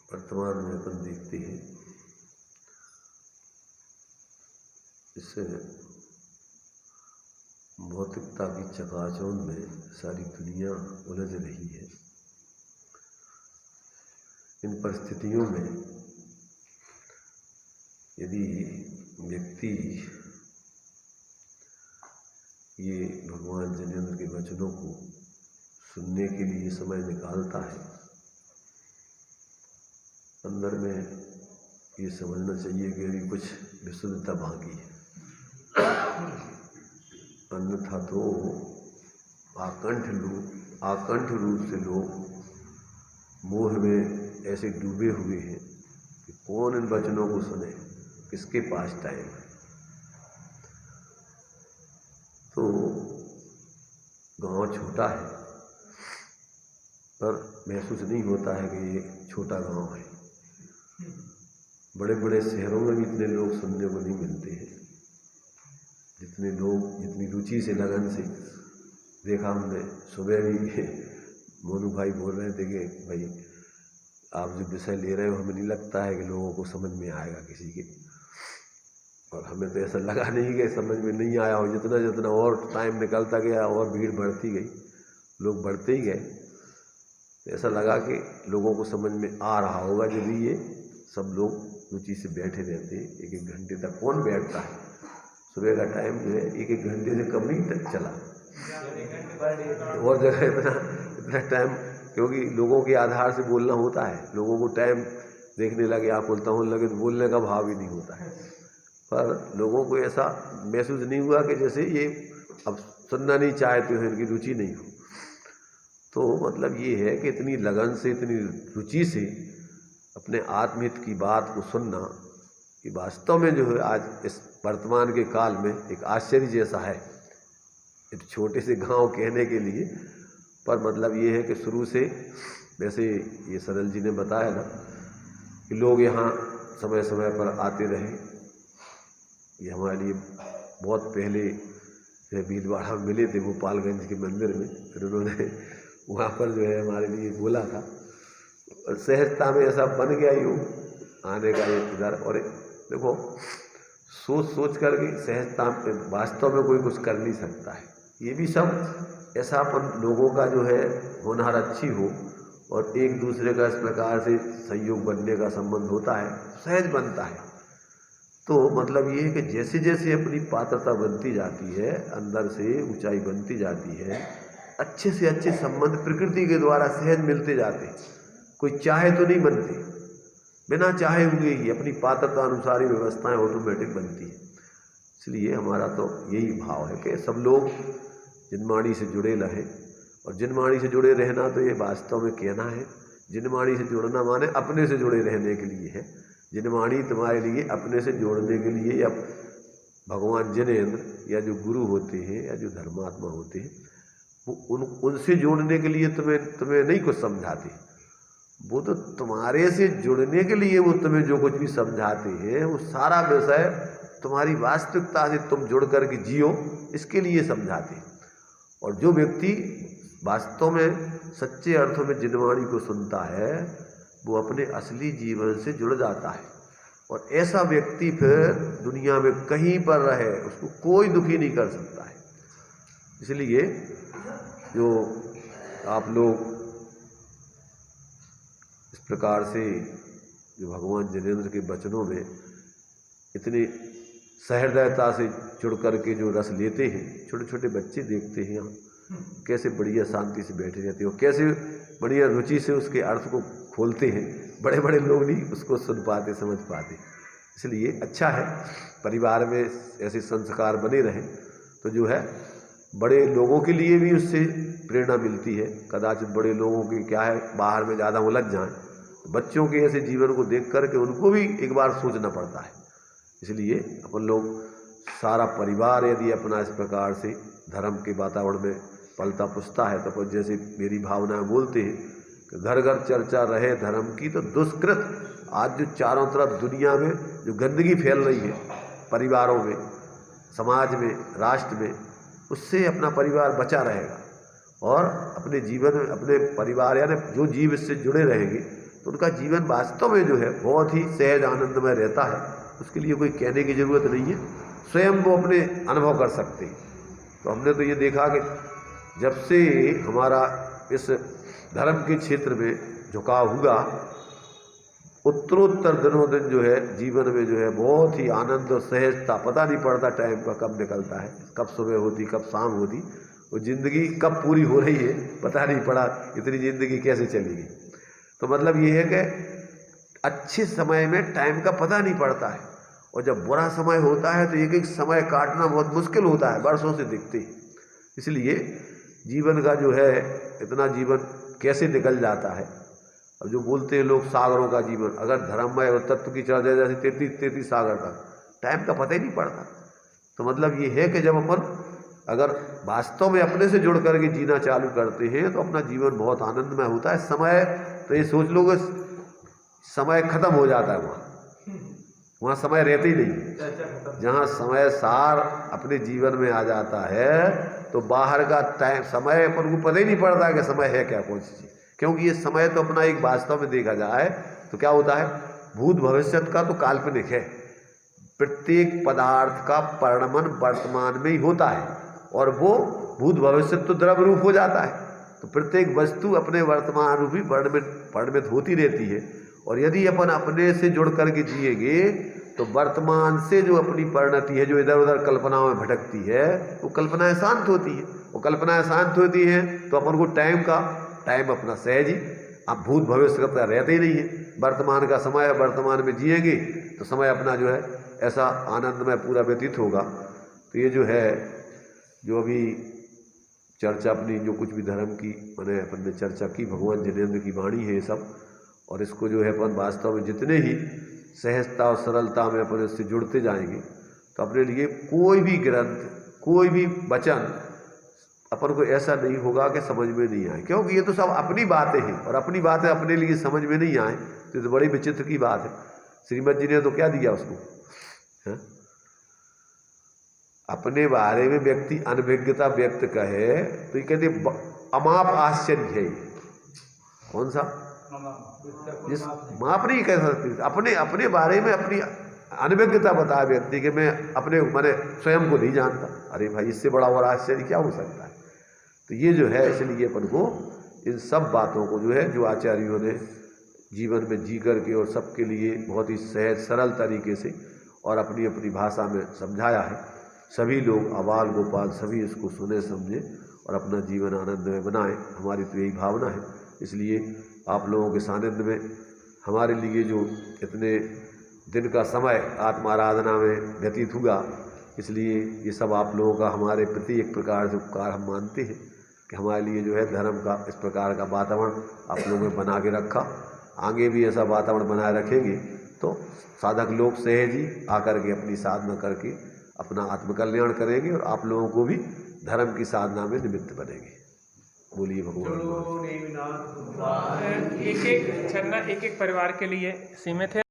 वर्तमान में अपन देखते हैं, इससे भौतिकता की चकाचौंध में सारी दुनिया उलझ रही है। इन परिस्थितियों में यदि व्यक्ति ये भगवान जिनेंद्र के वचनों को सुनने के लिए समय निकालता है, अंदर में ये समझना चाहिए कि अभी कुछ विशुद्धता बाकी है, अन्यथा तो आकंठ रूप से लोग मोह में ऐसे डूबे हुए हैं कि कौन इन वचनों को सुने, किसके पास टाइम है। तो गांव छोटा है पर महसूस नहीं होता है कि ये छोटा गांव है। बड़े बड़े शहरों में भी इतने लोग सुनने को नहीं मिलते हैं जितने लोग, जितनी रुचि से, लगन से। देखा हमने सुबह भी मोनू भाई बोल रहे थे कि भाई आप जो विषय ले रहे हो हमें नहीं लगता है कि लोगों को समझ में आएगा किसी के, और हमें तो ऐसा लगा नहीं कि समझ में नहीं आया हो। जितना जितना और टाइम निकलता गया और भीड़ बढ़ती गई, लोग बढ़ते ही गए, तो ऐसा लगा कि लोगों को समझ में आ रहा होगा। जब ये सब लोग रुचि से बैठे रहते हैं, एक एक घंटे तक कौन बैठता है? सुबह का टाइम जो है एक एक घंटे से कम नहीं तक चला, और जगह इतना टाइम, क्योंकि लोगों के आधार से बोलना होता है। लोगों को टाइम देखने लगे, आप बोलता हूँ लगे तो बोलने का भाव ही नहीं होता है। पर लोगों को ऐसा महसूस नहीं हुआ कि जैसे ये अब सुनना नहीं चाहते हो, इनकी रुचि नहीं हो। तो मतलब ये है कि इतनी लगन से, इतनी रुचि से अपने आत्महित की बात को सुनना, कि वास्तव में जो है आज इस वर्तमान के काल में एक आश्चर्य जैसा है। एक छोटे से गांव कहने के लिए, पर मतलब ये है कि शुरू से, वैसे ये सरल जी ने बताया ना कि लोग यहाँ समय समय पर आते रहे। ये हमारे लिए बहुत पहले भीलवाड़ा में मिले थे गोपालगंज के मंदिर में, फिर उन्होंने वहाँ पर जो है हमारे लिए बोला था, और सहजता में ऐसा बन गया ही आने का इधर। और देखो सोच कर के सहजता में वास्तव में कोई कुछ कर नहीं सकता है। ये भी सब ऐसा अपन लोगों का जो है होनहार अच्छी हो और एक दूसरे का इस प्रकार से सहयोग बनने का संबंध होता है, सहज बनता है। तो मतलब ये है कि जैसे जैसे अपनी पात्रता बनती जाती है, अंदर से ऊंचाई बनती जाती है, अच्छे से अच्छे संबंध प्रकृति के द्वारा सहज मिलते जाते हैं। कोई चाहे तो नहीं बनते, बिना चाहे हुए ही अपनी पात्रता अनुसार ही व्यवस्थाएं ऑटोमेटिक बनती है। इसलिए हमारा तो यही भाव है कि सब लोग जिनवाणी से जुड़े रहें, और जिनवाणी से जुड़े रहना तो ये वास्तव में कहना है, जिनवाणी से जुड़ना माने अपने से जुड़े रहने के लिए है। जिनवाणी तुम्हारे लिए अपने से जोड़ने के लिए, या भगवान जिनेंद्र या जो गुरु होते हैं या जो धर्मात्मा होते हैं, वो उनसे जोड़ने के लिए तुम्हें नहीं कुछ समझाते, वो तो तुम्हारे से जुड़ने के लिए वो तुम्हें जो कुछ भी समझाते हैं वो सारा विषय तुम्हारी वास्तविकता से तुम जुड़ करके जियो, इसके लिए समझाते हैं। और जो व्यक्ति वास्तव में सच्चे अर्थों में जिनवाणी को सुनता है, वो अपने असली जीवन से जुड़ जाता है। और ऐसा व्यक्ति फिर दुनिया में कहीं पर रहे, उसको कोई दुखी नहीं कर सकता है। इसलिए जो आप लोग इस प्रकार से जो भगवान जिनेंद्र के वचनों में इतनी सहृदयता से जुड़ करके जो रस लेते हैं, छोटे छोटे बच्चे देखते हैं यहाँ कैसे बढ़िया शांति से बैठे रहते हो, कैसे बढ़िया रुचि से उसके अर्थ को खोलते हैं। बड़े बड़े लोग नहीं उसको सुन पाते, समझ पाते। इसलिए अच्छा है परिवार में ऐसे संस्कार बने रहें, तो जो है बड़े लोगों के लिए भी उससे प्रेरणा मिलती है। कदाचित बड़े लोगों के क्या है, बाहर में ज़्यादा उलझ जाएं, बच्चों के ऐसे जीवन को देख कर के उनको भी एक बार सोचना पड़ता है। इसलिए अपन लोग सारा परिवार यदि अपना इस प्रकार से धर्म के वातावरण में पलता पुसता है, तो जैसे मेरी भावना बोलते हैं कि घर घर चर्चा रहे धर्म की, तो दुष्कृत आज जो चारों तरफ दुनिया में जो गंदगी फैल रही है परिवारों में, समाज में, राष्ट्र में, उससे अपना परिवार बचा रहेगा। और अपने जीवन में अपने परिवार यानी जो जीव इससे जुड़े रहेंगे, तो तो उनका जीवन वास्तव में जो है बहुत ही सहज आनंदमय रहता है। उसके लिए कोई कहने की ज़रूरत नहीं है, स्वयं वो अपने अनुभव कर सकते हैं। तो हमने तो ये देखा कि जब से हमारा इस धर्म के क्षेत्र में झुकाव हुआ, उत्तरोत्तर दिनों दिन जो है जीवन में जो है बहुत ही आनंद और सहजता, पता नहीं पड़ता टाइम का कब निकलता है, कब सुबह होती कब शाम होती, वो ज़िंदगी कब पूरी हो रही है पता नहीं पड़ा, इतनी ज़िंदगी कैसे चली गई। तो मतलब ये है कि अच्छे समय में टाइम का पता नहीं पड़ता है, और जब बुरा समय होता है तो एक एक समय काटना बहुत मुश्किल होता है, वर्षों से दिखते हैं। इसलिए जीवन का जो है इतना जीवन कैसे निकल जाता है। अब जो बोलते हैं लोग सागरों का जीवन, अगर धर्ममय और तत्व की चर्चा जैसे 33 सागर तक टाइम का पता ही नहीं पड़ता। तो मतलब ये है कि जब अपन अगर वास्तव में अपने से जुड़ करके जीना चालू करते हैं तो अपना जीवन बहुत आनंदमय होता है। समय तो ये सोच लो कि समय खत्म हो जाता है, वहाँ समय रहते ही नहीं। जहाँ समय सार अपने जीवन में आ जाता है तो बाहर का टाइम समय अपन को पता ही नहीं पड़ता कि समय है क्या, कौन सी चीज़, क्योंकि ये समय तो अपना एक वास्तव में देखा जाए तो क्या होता है, भूत भविष्य का तो काल्पनिक है। प्रत्येक पदार्थ का परिणमन वर्तमान में ही होता है और वो भूत भविष्य तो द्रव रूप हो जाता है। तो प्रत्येक वस्तु अपने वर्तमान रूप ही परिणमित होती रहती है। और यदि अपन अपने से जुड़ करके जिएंगे तो वर्तमान से जो अपनी परिणति है, जो इधर उधर कल्पनाओं में भटकती है, वो कल्पनाएं शांत होती है। वो कल्पनाएं शांत होती हैं तो अपन को टाइम अपना सहज ही, अब भूत भविष्य का रहता ही नहीं है। वर्तमान का समय, वर्तमान में जिएंगे तो समय अपना जो है ऐसा आनंदमय पूरा व्यतीत होगा। तो ये जो है, जो अभी चर्चा अपनी जो कुछ भी धर्म की मैंने अपन ने चर्चा की, भगवान जिनेंद्र की वाणी है ये सब, और इसको जो है अपन वास्तव में जितने ही सहजता और सरलता में अपन इससे जुड़ते जाएंगे तो अपने लिए कोई भी ग्रंथ, कोई भी वचन अपन को ऐसा नहीं होगा कि समझ में नहीं आए, क्योंकि ये तो सब अपनी बातें हैं और अपनी बातें अपने लिए समझ में नहीं आए तो ये तो बड़ी विचित्र की बात है। श्रीमद जी ने तो क्या दिया उसको, है? अपने बारे में व्यक्ति अनभिज्ञता व्यक्त कहे तो ये कहते अमाप आश्चर्य है। कौन सा? जिस माप नहीं कह सकती, अपने बारे में अपनी अनभिज्ञता बता व्यक्ति कि मैं अपने मैंने स्वयं को नहीं जानता। अरे भाई, इससे बड़ा और आश्चर्य क्या हो सकता है। तो ये जो है, इसलिए अपन को इन सब बातों को जो है, जो आचार्यों ने जीवन में जी करके और सबके लिए बहुत ही सहज सरल तरीके से और अपनी अपनी भाषा में समझाया है, सभी लोग अबाल गोपाल सभी इसको सुने समझे और अपना जीवन आनंद में बनाएं। हमारी तो यही भावना है। इसलिए आप लोगों के सानिध्य में हमारे लिए जो इतने दिन का समय आत्माराधना में व्यतीत हुआ, इसलिए ये सब आप लोगों का हमारे प्रति एक प्रकार से उपकार हम मानते हैं कि हमारे लिए जो है धर्म का इस प्रकार का वातावरण आप लोगों ने बना के रखा। आगे भी ऐसा वातावरण बनाए रखेंगे तो साधक लोग सहज ही आकर के अपनी साधना करके अपना आत्मकल्याण करेंगे और आप लोगों को भी धर्म की साधना में निमित्त बनेंगे। बोलिए भगवान। एक एक छन्ना एक एक परिवार के लिए सीमित है।